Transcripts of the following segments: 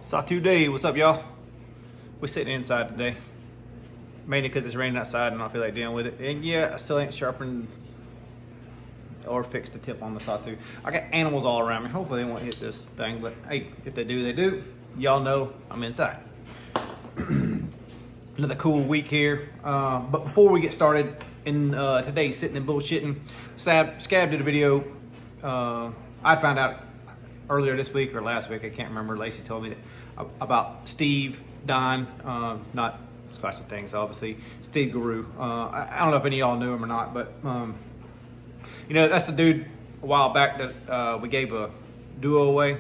Sawtooth Dave, what's up, y'all? We're sitting inside today, mainly because it's raining outside and I don't feel like dealing with it. And yeah, I still ain't sharpened or fixed the tip on the sawtooth. I got animals all around me. Hopefully they won't hit this thing, but hey, if they do, they do. Y'all know I'm inside. Another cool week here. But before we get started, in today, sitting and bullshitting, Scab did a video. I found out earlier this week or last week, I can't remember. Lacey told me that, about Steve dying, not Scotch and Things, obviously. Steve Guru. I don't know if any of y'all knew him or not, but you know, that's the dude a while back that we gave a duo away,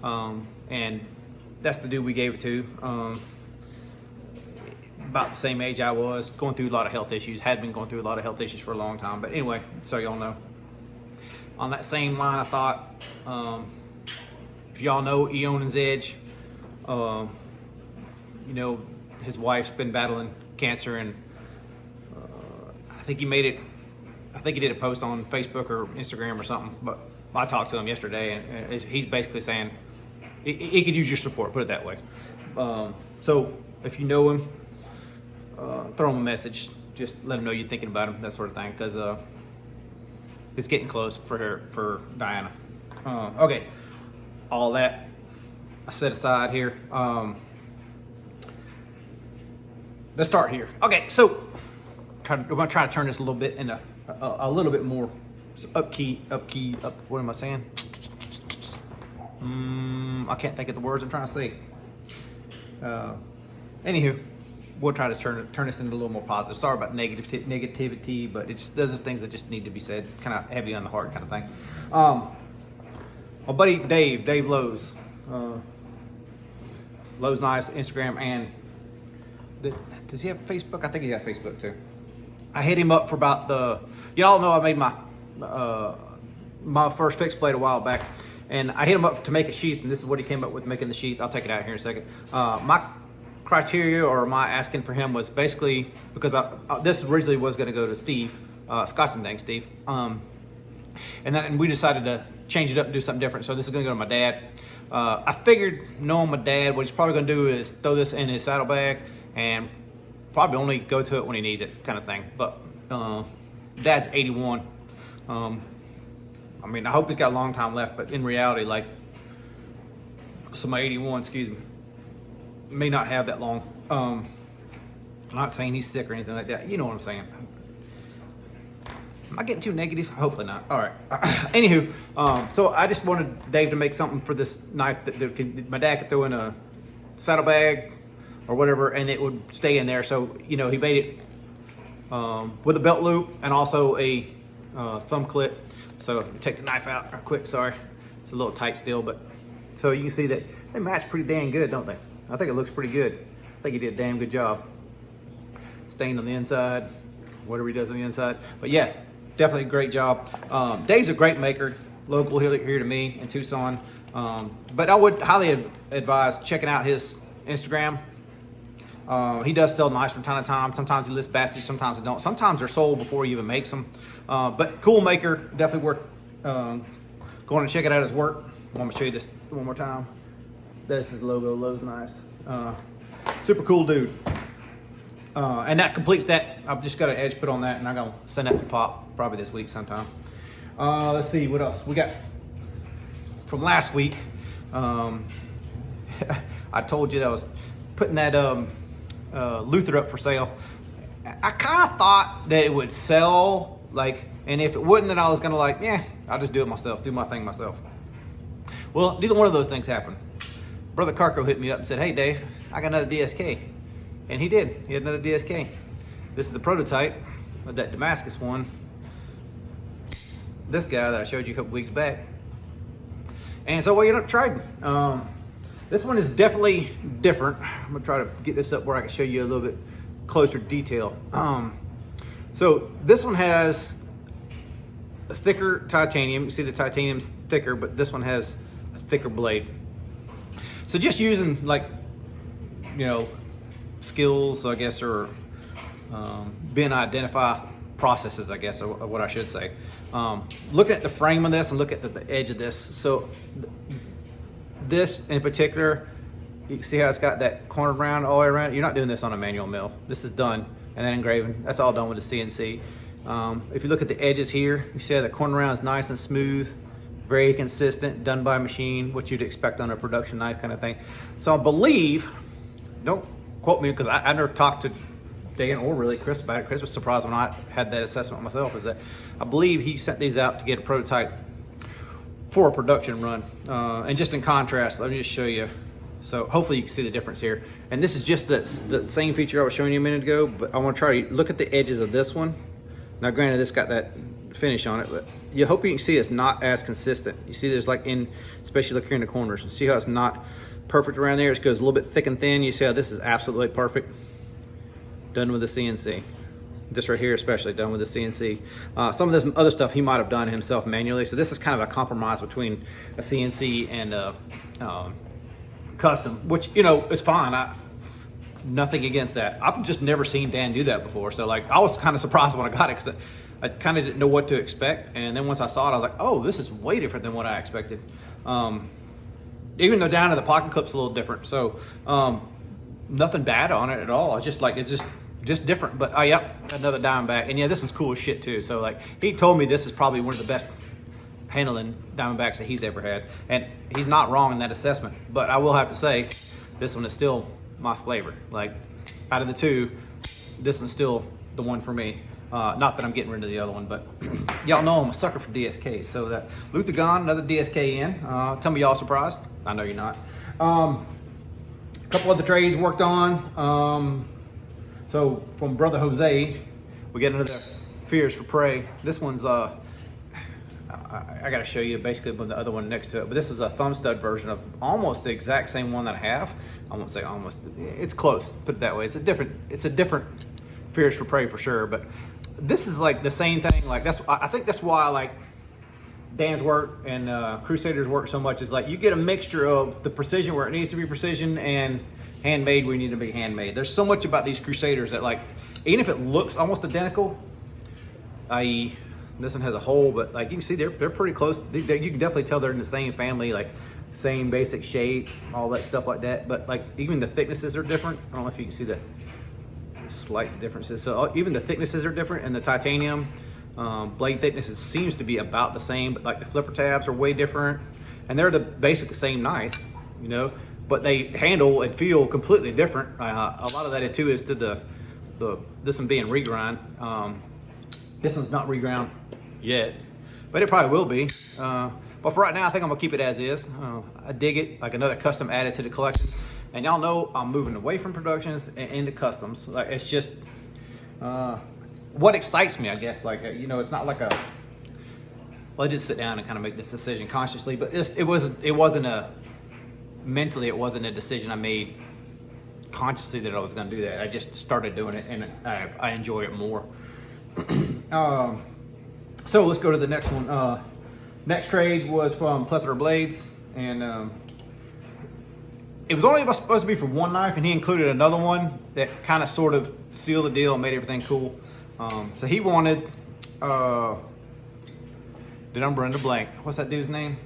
and that's the dude we gave it to. About the same age I was, going through a lot of health issues. Had been going through a lot of health issues for a long time, but anyway, so y'all know. On that same line, I thought, if y'all know Eonan's Edge, you know, his wife's been battling cancer, and I think he made it. I think he did a post on Facebook or Instagram or something. But I talked to him yesterday, and he's basically saying he could use your support. Put it that way. So if you know him, throw him a message. Just let him know you're thinking about him, that sort of thing, because it's getting close for Diana. Okay, all that I set aside here. Let's start here. Okay, so we're gonna try to turn this a little bit into a little bit more up. What am I saying? I can't think of the words I'm trying to say. Anywho, we'll try to turn this into a little more positive. Sorry about negativity, but it's those are things that just need to be said. Kind of heavy on the heart, kind of thing. My buddy Dave Lowe's, Lowe's Knives, Instagram, and does he have Facebook? I think he got Facebook too. I hit him up for about y'all know I made my my first fixed blade a while back, and I hit him up to make a sheath, and this is what he came up with, making the sheath. I'll take it out here in a second. My criteria, or my asking for him, was basically because this originally was going to go to Steve, Scotch and Things, Steve, and then we decided to change it up and do something different. So this is going to go to my dad. I figured, knowing my dad, what he's probably going to do is throw this in his saddlebag and probably only go to it when he needs it, kind of thing. But Dad's 81. I mean, I hope he's got a long time left, but in reality, like, so my 81, excuse me, may not have that long. I'm not saying he's sick or anything like that. You know what I'm saying. Am I getting too negative? Hopefully not. All right. Anywho, so I just wanted Dave to make something for this knife that my dad could throw in a saddlebag or whatever, and it would stay in there. So, you know, he made it with a belt loop and also a thumb clip. So take the knife out real quick. Sorry, it's a little tight still, but so you can see that they match pretty dang good, don't they? I think it looks pretty good. I think he did a damn good job. Stained on the inside, whatever he does on the inside. But yeah, definitely a great job. Dave's a great maker, local here to me in Tucson. But I would highly advise checking out his Instagram. He does sell knives from time to time. Sometimes he lists batches, sometimes he don't. Sometimes they're sold before he even makes them. But cool maker, definitely worth going and checking out his work. I'm gonna show you this one more time. That's his logo, Lowe's Knives. Super cool dude. And that completes that. I've just got an edge put on that, and I'm gonna send that to Pop probably this week sometime. Let's see what else we got from last week. I told you that I was putting that Luther up for sale. I kind of thought that it would sell, like, and if it wouldn't, then I was gonna like, yeah, I'll just do it myself, do my thing myself. Well, neither one of those things happened. Brother Carco hit me up and said, hey Dave, I got another DSK. And he did. He had another DSK. This is the prototype of that Damascus one. This guy that I showed you a couple weeks back. And so we ended up trading. This one is definitely different. I'm gonna try to get this up where I can show you a little bit closer detail. So this one has a thicker titanium. You see the titanium's thicker, but this one has a thicker blade. So just using, like, you know, skills, I guess, or being identify processes, I guess, or what I should say. Looking at the frame of this and look at the edge of this. So this in particular You can see how it's got that corner round all the way around. You're not doing this on a manual mill. This is done and then engraving. That's all done with the CNC. If you look at the edges here, you see how the corner round is nice and smooth, very consistent, done by machine, what you'd expect on a production knife kind of thing. So I believe, don't quote me because I never talked to Dan or really Chris about it. Chris was surprised when I had that assessment myself, is that I believe he sent these out to get a prototype for a production run. And just in contrast, let me just show you. So hopefully you can see the difference here. And this is just the same feature I was showing you a minute ago, but I want to try to look at the edges of this one. Now granted, this got that finish on it, but you hope you can see it's not as consistent. You see there's like especially look here in the corners, and see how it's not perfect around there. It goes a little bit thick and thin. You see how this is absolutely perfect. Done with the CNC. This right here especially done with the CNC. Some of this other stuff he might have done himself manually. So this is kind of a compromise between a CNC and a custom, which, you know, is fine. Nothing against that. I've just never seen Dan do that before. So like, I was kind of surprised when I got it because I kind of didn't know what to expect. And then once I saw it, I was like, oh, this is way different than what I expected. Even though down to the pocket clip's a little different. So nothing bad on it at all. It's just like, it's just different. But yep, another Diamondback. And yeah, this one's cool as shit too. So like, he told me this is probably one of the best handling Diamondbacks that he's ever had. And he's not wrong in that assessment. But I will have to say, this one is still my flavor. Like, out of the two, this one's still the one for me. Not that I'm getting rid of the other one, but y'all know I'm a sucker for DSK. So that Luther gone, another DSK in. Tell me y'all surprised. I know you're not. A couple other trades worked on. So from Brother Jose, we get another Fears for Prey. This one's I got to show you basically with the other one next to it, but this is a thumb stud version of almost the exact same one that I have. I won't say almost, it's close, put it that way. It's a different Fears for Prey for sure, but this is like the same thing. Like I think that's why I like Dan's work and Crusader's work so much, is like you get a mixture of the precision where it needs to be precision and handmade where you need to be handmade. There's so much about these Crusaders that, like, even if it looks almost identical, i.e. this one has a hole, but like you can see they're pretty close. You can definitely tell they're in the same family, like same basic shape, all that stuff like that. But like even the thicknesses are different. I don't know if you can see the slight differences. So even the thicknesses are different, and the titanium blade thicknesses seems to be about the same, but like the flipper tabs are way different, and they're the basic same knife, you know, but they handle and feel completely different. A lot of that too is to this one being regrind. This one's not reground yet, but it probably will be. But for right now, I think I'm gonna keep it as is. I dig it, like another custom added to the collection. And y'all know I'm moving away from productions and into customs. Like, it's just what excites me, I guess. Like, you know, it's not like well, I did sit down and kind of make this decision consciously, but it wasn't mentally, it wasn't a decision I made consciously that I was gonna do that. I just started doing it, and I enjoy it more. So let's go to the next one. Next trade was from Plethora Blades, and it was only supposed to be for one knife, and he included another one that kind of sort of sealed the deal and made everything cool. So he wanted, did I run a blank? What's that dude's name?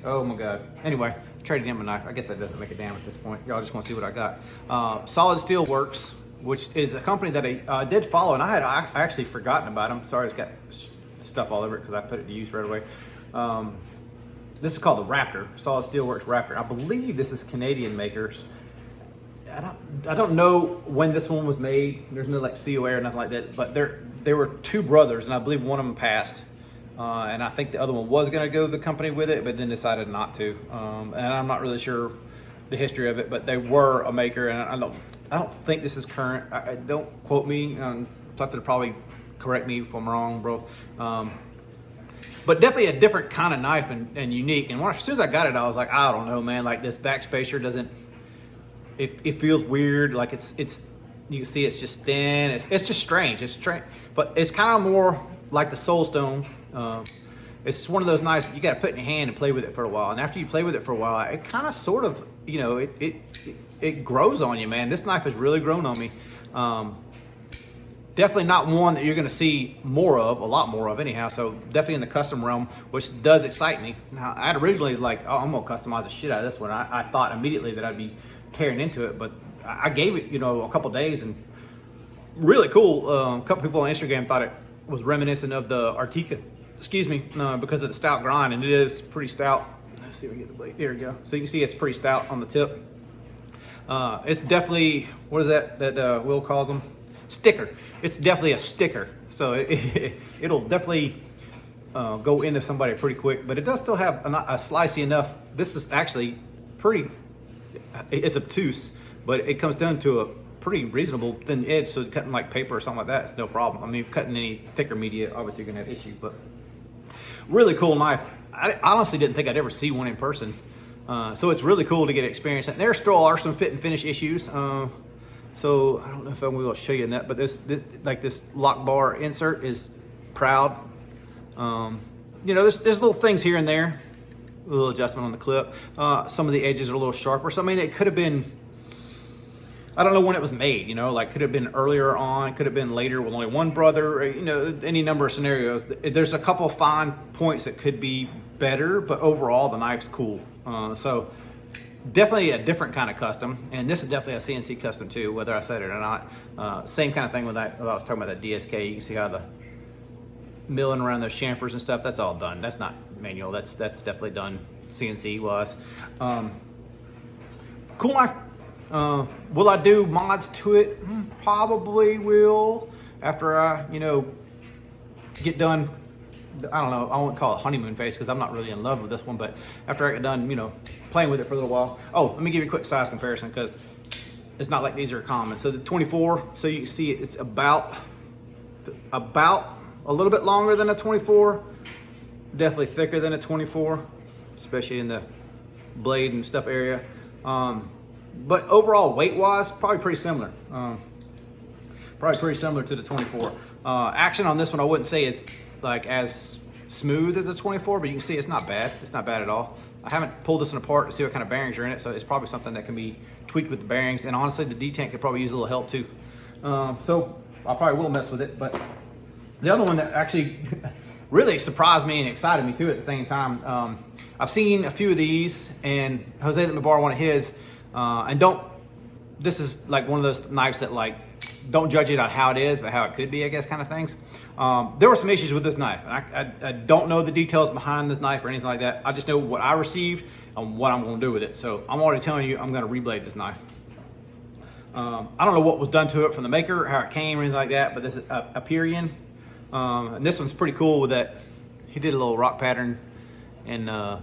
Oh my God. Anyway, traded him a knife. I guess that doesn't make a damn at this point. Y'all just want to see what I got. Solid Steel Works, which is a company that I did follow, and I had actually forgotten about them. Sorry, it's got stuff all over it because I put it to use right away. This is called the Raptor, Solid Steelworks Raptor. I believe this is Canadian makers. I don't know when this one was made. There's no like COA or nothing like that, but there were two brothers, and I believe one of them passed. And I think the other one was gonna go the company with it, but then decided not to. And I'm not really sure the history of it, but they were a maker, and I don't think this is current. I don't quote me. Plethora probably correct me if I'm wrong, bro. But definitely a different kind of knife and unique. And as soon as I got it, I was like, I don't know, man. Like this backspacer doesn't. It feels weird. Like it's. You can see it's just thin. It's just strange. It's strange, but it's kind of more like the Soulstone. It's one of those knives you got to put in your hand and play with it for a while. And after you play with it for a while, it kind of sort of, you know, it grows on you, man. This knife has really grown on me. Definitely not one that you're going to see more of, a lot more of anyhow. So definitely in the custom realm, which does excite me. Now, I'd originally like, oh, I'm going to customize the shit out of this one. I thought immediately that I'd be tearing into it, but I gave it, a couple days, and really cool. A couple people on Instagram thought it was reminiscent of the Artica, because of the stout grind, and it is pretty stout. Let's see if we get the blade. There we go. So you can see it's pretty stout on the tip. It's definitely, what is that Will calls them? Sticker. It's definitely a sticker. So it'll definitely go into somebody pretty quick, but it does still have a slicey enough. This is actually it's obtuse, but it comes down to a pretty reasonable thin edge. So cutting like paper or something like that, it's no problem. I mean, cutting any thicker media, obviously you're gonna have issues, but really cool knife. I honestly didn't think I'd ever see one in person. So it's really cool to get experience. And there still are some fit and finish issues. So I don't know if I'm going to show you in that, but this lock bar insert is proud. There's little things here and there, a little adjustment on the clip. Some of the edges are a little sharper. So I mean, it could have been, I don't know when it was made, could have been earlier on, could have been later with only one brother, any number of scenarios. There's a couple of fine points that could be better, but overall the knife's cool. So definitely a different kind of custom, and this is definitely a CNC custom too, whether I said it or not. Same kind of thing with that. I was talking about that DSK. You can see how the milling around those chamfers and stuff. That's all done. That's not manual. That's definitely done CNC wise. Cool knife. Will I do mods to it? Probably will after I, get done. I don't know, I won't call it honeymoon phase because I'm not really in love with this one, but after I get done, playing with it for a little while. Oh, let me give you a quick size comparison because it's not like these are common. So the 24, so you can see it's about a little bit longer than a 24, definitely thicker than a 24, especially in the blade and stuff area. But overall, weight-wise, probably pretty similar. Probably pretty similar to the 24. Action on this one, I wouldn't say it's like as smooth as a 24, but you can see it's not bad. It's not bad at all. I haven't pulled this one apart to see what kind of bearings are in it, so it's probably something that can be tweaked with the bearings. And honestly, the detent could probably use a little help too. So I probably will mess with it. But the other one that actually really surprised me and excited me too at the same time. I've seen a few of these, and Jose let me borrow one of his. This is like one of those knives that don't judge it on how it is, but how it could be, I guess, kind of things. There were some issues with this knife. And I don't know the details behind this knife or anything like that. I just know what I received and what I'm going to do with it. So I'm already telling you, I'm going to reblade this knife. I don't know what was done to it from the maker, how it came or anything like that, but this is a Perion. And this one's pretty cool with that. He did a little rock pattern in the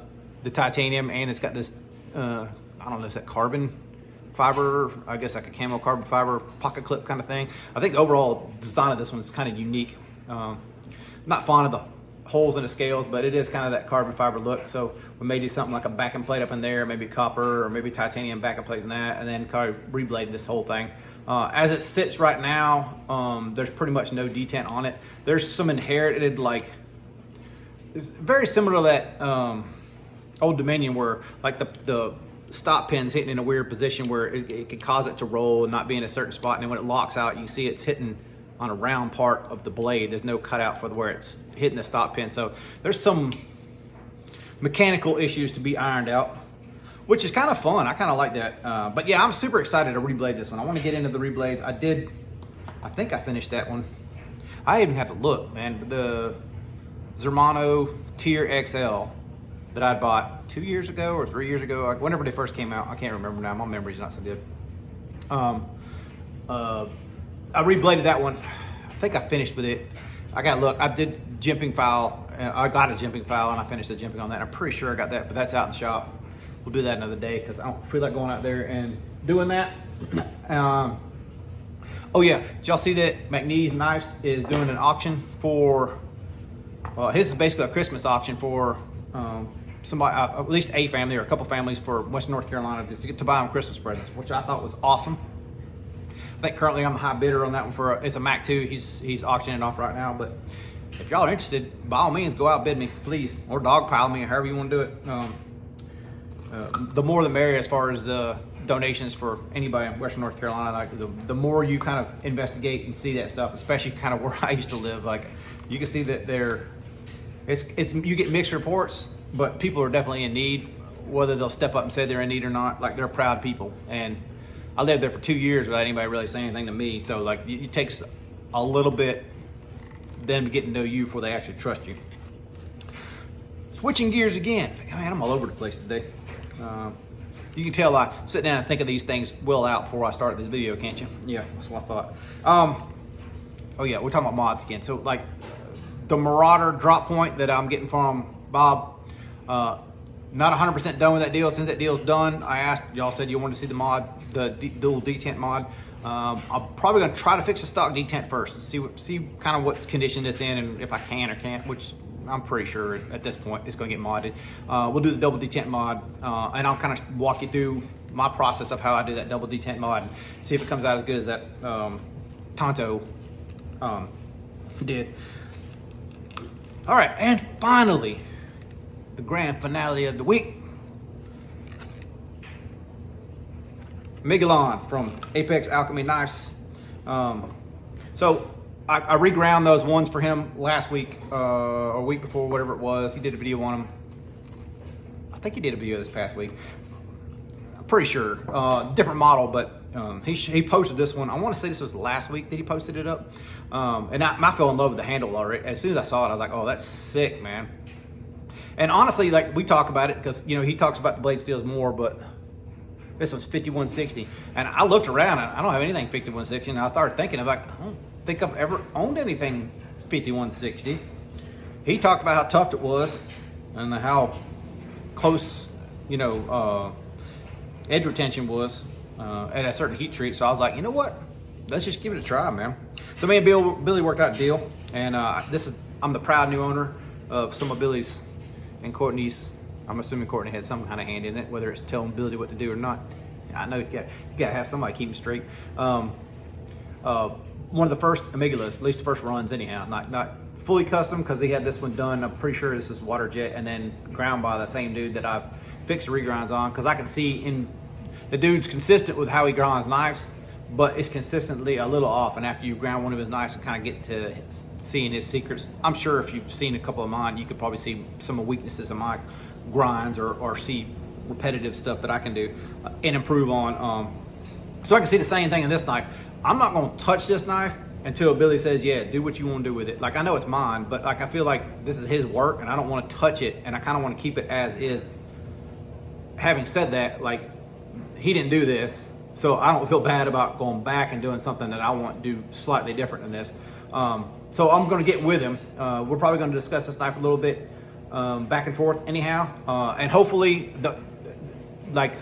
titanium, and it's got this, I don't know, is that carbon fiber, I guess like a camo carbon fiber pocket clip kind of thing. I think the overall design of this one is kind of unique. Not fond of the holes in the scales, but it is kind of that carbon fiber look. So we may do something like a backing plate up in there, maybe copper or maybe titanium backing plate in that, and then kind of reblade this whole thing. As it sits right now, there's pretty much no detent on it. There's some inherited, it's very similar to that old Dominion where like the stop pin's hitting in a weird position where it could cause it to roll and not be in a certain spot, and then when it locks out, you can see it's hitting on a round part of the blade. There's no cutout for where it's hitting the stop pin. So there's some mechanical issues to be ironed out, which is kind of fun. I kind of like that. But yeah, I'm super excited to reblade this one. I want to get into the reblades. I think I finished that one. I even had to look, man. The Zermano Tier XL that I bought 2 years ago or 3 years ago, whenever they first came out. I can't remember now. My memory's not so good. I rebladed that one. I think I finished with it. I got to look. I did jimping file. I got a jimping file and I finished the jimping on that. I'm pretty sure I got that, but that's out in the shop. We'll do that another day because I don't feel like going out there and doing that. Oh yeah, did y'all see that McNeese Knives is doing an auction for, his is basically a Christmas auction for somebody, at least a family or a couple families for Western North Carolina to get to buy them Christmas presents, which I thought was awesome. I think currently I'm the high bidder on that one for it's a Mac 2. He's auctioning it off right now, but if y'all are interested, by all means, go outbid me, please, or dogpile me, or however you want to do it. The more the merrier as far as the donations for anybody in Western North Carolina. Like the more you kind of investigate and see that stuff, especially kind of where I used to live, like you can see that you get mixed reports, but people are definitely in need. whether they'll step up and say they're in need or not. Like, they're proud people, and I lived there for 2 years without anybody really saying anything to me. So like, it takes a little bit them getting to know you before they actually trust you. Switching gears again. Man, I'm all over the place today. You can tell I sit down and think of these things well out before I start this video, can't you? Yeah, that's what I thought. Oh yeah, we're talking about mods again. So like, the Marauder drop point that I'm getting from Bob, not 100% done with that deal. Since that deal's done, I asked, y'all said you wanted to see the mod, the dual detent mod. I'm probably gonna try to fix the stock detent first and see kind of what's condition it's in, and if I can or can't, which I'm pretty sure at this point it's gonna get modded. We'll do the double detent mod, and I'll kind of walk you through my process of how I do that double detent mod and see if it comes out as good as that Tonto did. All right, and finally, the grand finale of the week. Megalon from Apex Alchemy Knives. So I reground those ones for him last week, or week before, whatever it was. He did a video on them. I think he did a video this past week. I'm pretty sure. Different model, but he posted this one. I want to say this was last week that he posted it up. And I fell in love with the handle already. As soon as I saw it, I was like, oh, that's sick, man. And honestly, like, we talk about it because, you know, he talks about the blade steels more, but this one's 5160. And I looked around, and I don't have anything 5160. And I started thinking, I'm like, I don't think I've ever owned anything 5160. He talked about how tough it was and how close, you know, edge retention was at a certain heat treat. So I was like, you know what? Let's just give it a try, man. So me and Billy worked out a deal, and I'm the proud new owner of some of Billy's and Courtney's. I'm assuming Courtney had some kind of hand in it, whether it's telling Billy what to do or not. I know you gotta have somebody keep him straight. One of the first Megalos, at least the first runs anyhow, not fully custom because he had this one done. I'm pretty sure this is water jet and then ground by the same dude that I've fixed the regrinds on, because I can see in the dude's consistent with how he grinds knives, but it's consistently a little off. And after you ground one of his knives and kind of get to seeing his secrets, I'm sure if you've seen a couple of mine, you could probably see some of the weaknesses of my grinds, or see repetitive stuff that I can do and improve on. So I can see the same thing in this knife. I'm not going to touch this knife until Billy says, yeah, do what you want to do with it. Like, I know it's mine, but like, I feel like this is his work and I don't want to touch it, and I kind of want to keep it as is. Having said that, like, he didn't do this, so I don't feel bad about going back and doing something that I want to do slightly different than this. So I'm going to get with him. We're probably going to discuss this knife a little bit back and forth anyhow. And hopefully, let's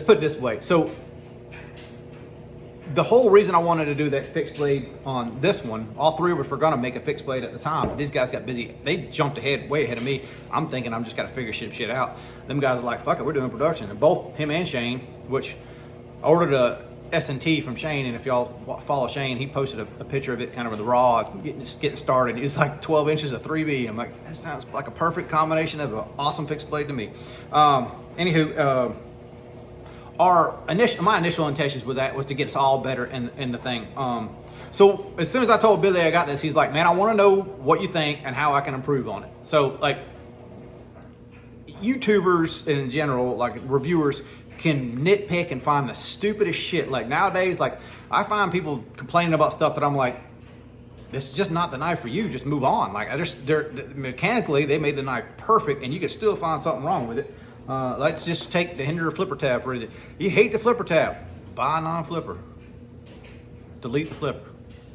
put it this way. So the whole reason I wanted to do that fixed blade on this one, all three of us were going to make a fixed blade at the time, but these guys got busy. They jumped way ahead of me. I'm thinking I'm just got to figure shit out. Them guys are like, fuck it, we're doing production. And both him and Shane, which I ordered a S&T from Shane, and if y'all follow Shane, he posted a picture of it kind of with the raw. It's getting started. It's like 12 inches of 3B. I'm like, that sounds like a perfect combination of an awesome fixed blade to me. Anywho, my initial intentions with that was to get us all better in the thing. So as soon as I told Billy I got this, he's like, man, I want to know what you think and how I can improve on it. So like, YouTubers in general, like reviewers, can nitpick and find the stupidest shit. Like nowadays, like I find people complaining about stuff that I'm like, this is just not the knife for you. Just move on. Like mechanically, they made the knife perfect, and you could still find something wrong with it. Let's just take the Hinder flipper tab for it. You hate the flipper tab, buy a non-flipper. Delete the flipper.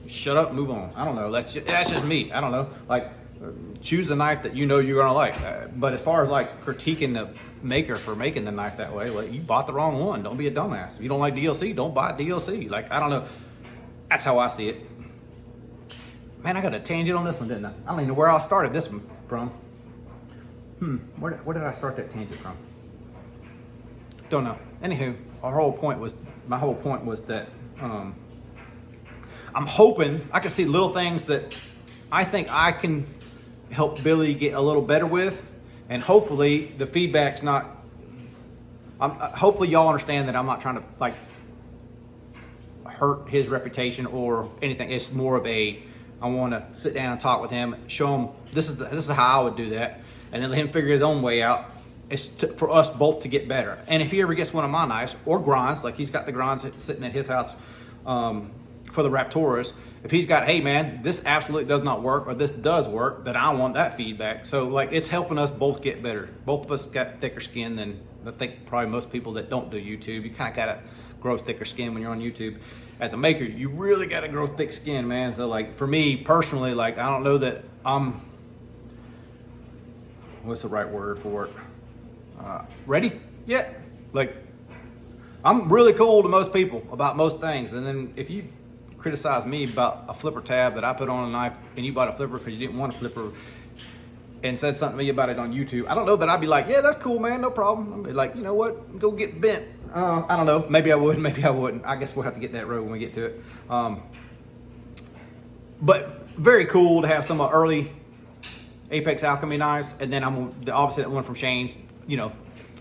Shut up, move on. I don't know. That's just me. I don't know. Like, choose the knife that you know you're gonna like. But as far as like critiquing the maker for making the knife that way, like, you bought the wrong one. Don't be a dumbass. If you don't like DLC, don't buy DLC. Like, I don't know. That's how I see it. Man, I got a tangent on this one, didn't I? I don't even know where I started this one from. Where did I start that tangent from? Don't know. Anywho, my whole point was that I'm hoping I can see little things that I think I can help Billy get a little better with, and hopefully the feedback's not. Hopefully y'all understand that I'm not trying to like hurt his reputation or anything. It's more of I want to sit down and talk with him, show him this is how I would do that, and then let him figure his own way out. for us both to get better. And if he ever gets one of my knives or grinds, like he's got the grinds sitting at his house for the Raptoras, if he's got, hey man, this absolutely does not work or this does work, then I want that feedback. So like it's helping us both get better. Both of us got thicker skin than I think probably most people that don't do YouTube. You kind of got to grow thicker skin when you're on YouTube. As a maker, you really got to grow thick skin, man. So like for me personally, like I don't know that I'm, what's the right word for it? Ready yet? Like I'm really cool to most people about most things. And then if you criticize me about a flipper tab that I put on a knife and you bought a flipper because you didn't want a flipper and said something to me about it on YouTube, I don't know that I'd be like, yeah, that's cool, man, no problem. I'd be like, you know what, go get bent. I don't know, maybe I would, maybe I wouldn't. I guess we'll have to get that road when we get to it. But very cool to have some early Apex Alchemy knives, and then I'm obviously that one from Shane's, you know,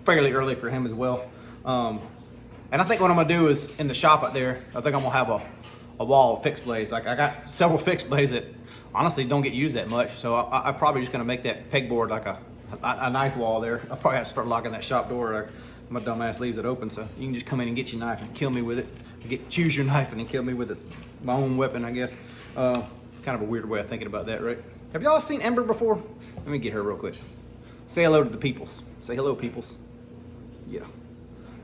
fairly early for him as well. And I think what I'm gonna do is in the shop out there, I think I'm gonna have a wall of fixed blades. Like I got several fixed blades that honestly don't get used that much, so I'm probably just gonna make that pegboard like a knife wall there. I'll probably have to start locking that shop door. My dumb ass leaves it open, so you can just come in and get your knife and kill me with it. Choose your knife and then kill me with it. My own weapon, I guess. Kind of a weird way of thinking about that, right? Have y'all seen Ember before? Let me get her real quick. Say hello to the peoples. Say hello, peoples. Yeah.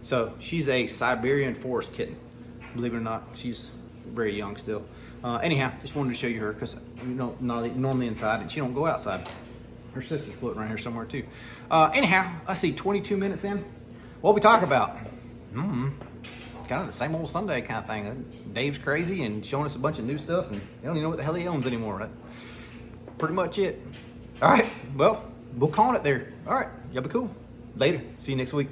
So she's a Siberian forest kitten. Believe it or not, she's very young still. Anyhow, just wanted to show you her because you know normally inside and she don't go outside. Her sister's floating around here somewhere too. Anyhow, I see 22 minutes in. What we talk about? Kind of the same old Sunday kind of thing. Dave's crazy and showing us a bunch of new stuff, and they don't even know what the hell he owns anymore. That's pretty much it. All right, well, we'll call it there. All right, y'all be cool. Later. See you next week.